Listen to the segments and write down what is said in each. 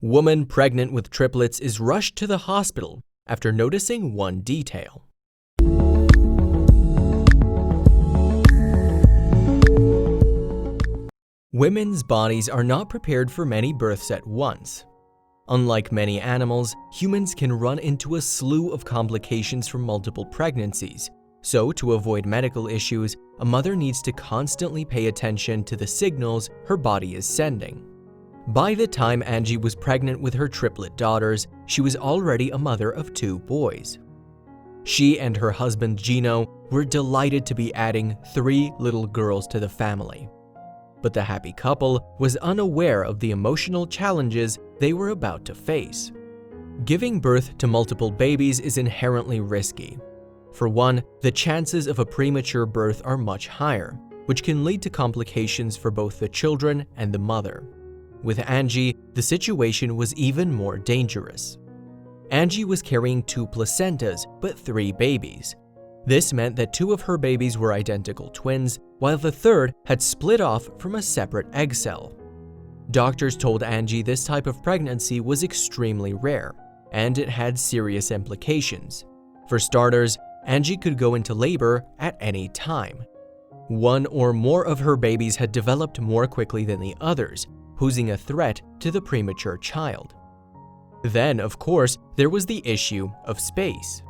Woman pregnant with triplets is rushed to the hospital after noticing one detail. Women's bodies are not prepared for many births at once. Unlike many animals, humans can run into a slew of complications from multiple pregnancies. So, to avoid medical issues, a mother needs to constantly pay attention to the signals her body is sending. By the time Angie was pregnant with her triplet daughters, she was already a mother of 2 boys. She and her husband Gino were delighted to be adding 3 little girls to the family. But the happy couple was unaware of the emotional challenges they were about to face. Giving birth to multiple babies is inherently risky. For one, the chances of a premature birth are much higher, which can lead to complications for both the children and the mother. With Angie, the situation was even more dangerous. Angie was carrying 2 placentas, but 3 babies. This meant that 2 of her babies were identical twins, while the third had split off from a separate egg cell. Doctors told Angie this type of pregnancy was extremely rare, and it had serious implications. For starters, Angie could go into labor at any time. 1 or more of her babies had developed more quickly than the others, posing a threat to the premature child. Then, of course, there was the issue of space.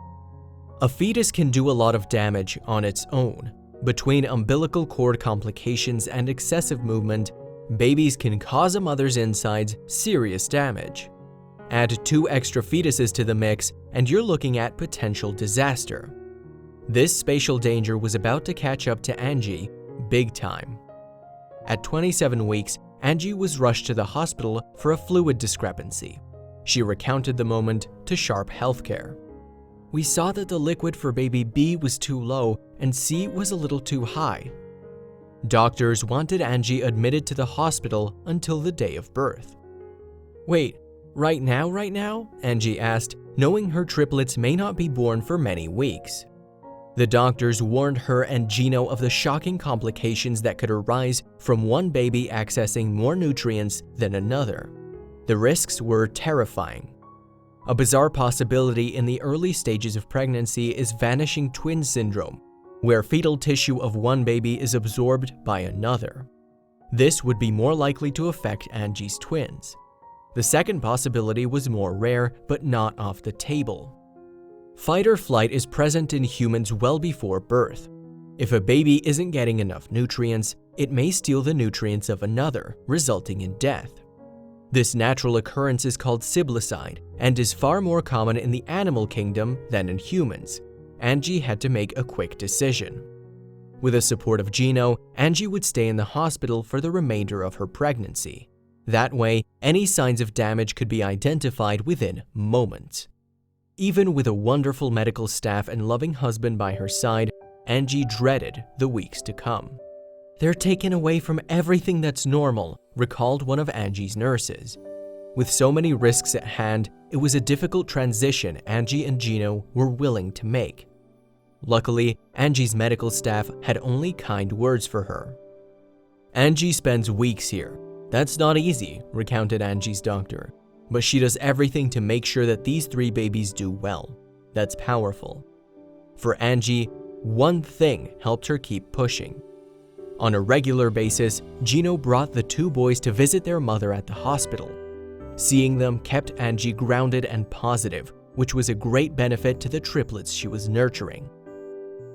A fetus can do a lot of damage on its own. Between umbilical cord complications and excessive movement, babies can cause a mother's insides serious damage. Add 2 extra fetuses to the mix, and you're looking at potential disaster. This spatial danger was about to catch up to Angie big time. At 27 weeks, Angie was rushed to the hospital for a fluid discrepancy. She recounted the moment to Sharp Healthcare. "We saw that the liquid for baby B was too low and C was a little too high." Doctors wanted Angie admitted to the hospital until the day of birth. "Wait, right now?" Angie asked, knowing her triplets may not be born for many weeks. The doctors warned her and Gino of the shocking complications that could arise from one baby accessing more nutrients than another. The risks were terrifying. A bizarre possibility in the early stages of pregnancy is vanishing twin syndrome, where fetal tissue of one baby is absorbed by another. This would be more likely to affect Angie's twins. The second possibility was more rare, but not off the table. Fight or flight is present in humans well before birth. If a baby isn't getting enough nutrients, it may steal the nutrients of another, resulting in death. This natural occurrence is called siblicide and is far more common in the animal kingdom than in humans. Angie had to make a quick decision. With the support of Gino, Angie would stay in the hospital for the remainder of her pregnancy. That way, any signs of damage could be identified within moments. Even with a wonderful medical staff and loving husband by her side, Angie dreaded the weeks to come. "They're taken away from everything that's normal," recalled one of Angie's nurses. With so many risks at hand, it was a difficult transition Angie and Gino were willing to make. Luckily, Angie's medical staff had only kind words for her. "Angie spends weeks here. That's not easy," recounted Angie's doctor. "But she does everything to make sure that these 3 babies do well. That's powerful." For Angie, one thing helped her keep pushing. On a regular basis, Gino brought the 2 boys to visit their mother at the hospital. Seeing them kept Angie grounded and positive, which was a great benefit to the triplets she was nurturing.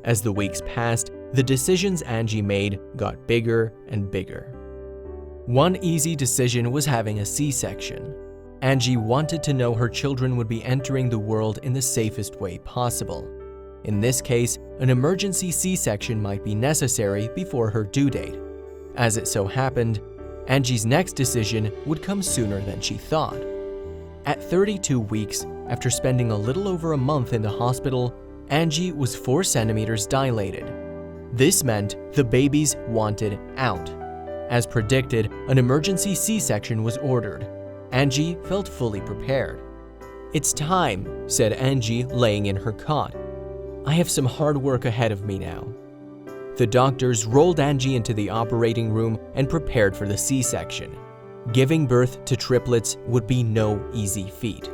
As the weeks passed, the decisions Angie made got bigger and bigger. One easy decision was having a C-section. Angie wanted to know her children would be entering the world in the safest way possible. In this case, an emergency C-section might be necessary before her due date. As it so happened, Angie's next decision would come sooner than she thought. At 32 weeks, after spending a little over a month in the hospital, Angie was 4 centimeters dilated. This meant the babies wanted out. As predicted, an emergency C-section was ordered. Angie felt fully prepared. "It's time," said Angie, laying in her cot. "I have some hard work ahead of me now." The doctors rolled Angie into the operating room and prepared for the C-section. Giving birth to triplets would be no easy feat.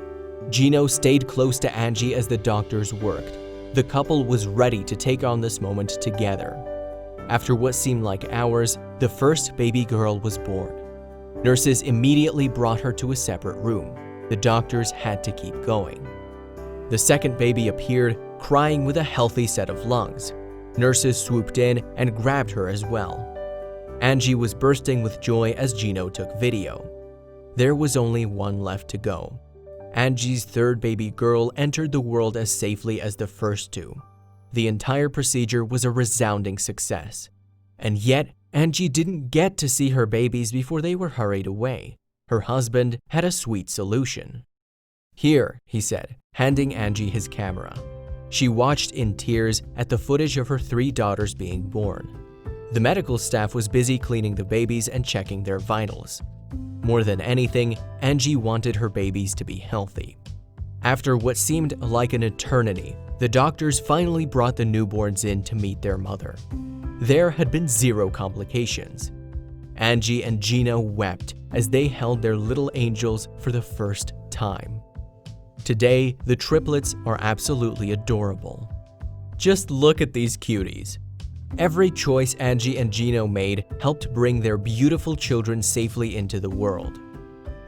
Gino stayed close to Angie as the doctors worked. The couple was ready to take on this moment together. After what seemed like hours, the first baby girl was born. Nurses immediately brought her to a separate room. The doctors had to keep going. The second baby appeared, crying with a healthy set of lungs. Nurses swooped in and grabbed her as well. Angie was bursting with joy as Gino took video. There was only one left to go. Angie's third baby girl entered the world as safely as the first two. The entire procedure was a resounding success. And yet, Angie didn't get to see her babies before they were hurried away. Her husband had a sweet solution. "Here," he said, handing Angie his camera. She watched in tears at the footage of her 3 daughters being born. The medical staff was busy cleaning the babies and checking their vitals. More than anything, Angie wanted her babies to be healthy. After what seemed like an eternity, the doctors finally brought the newborns in to meet their mother. There had been 0 complications. Angie and Gino wept as they held their little angels for the first time. Today, the triplets are absolutely adorable. Just look at these cuties. Every choice Angie and Gino made helped bring their beautiful children safely into the world.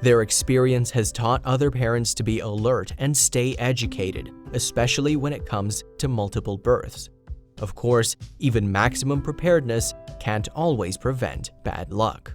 Their experience has taught other parents to be alert and stay educated, especially when it comes to multiple births. Of course, even maximum preparedness can't always prevent bad luck.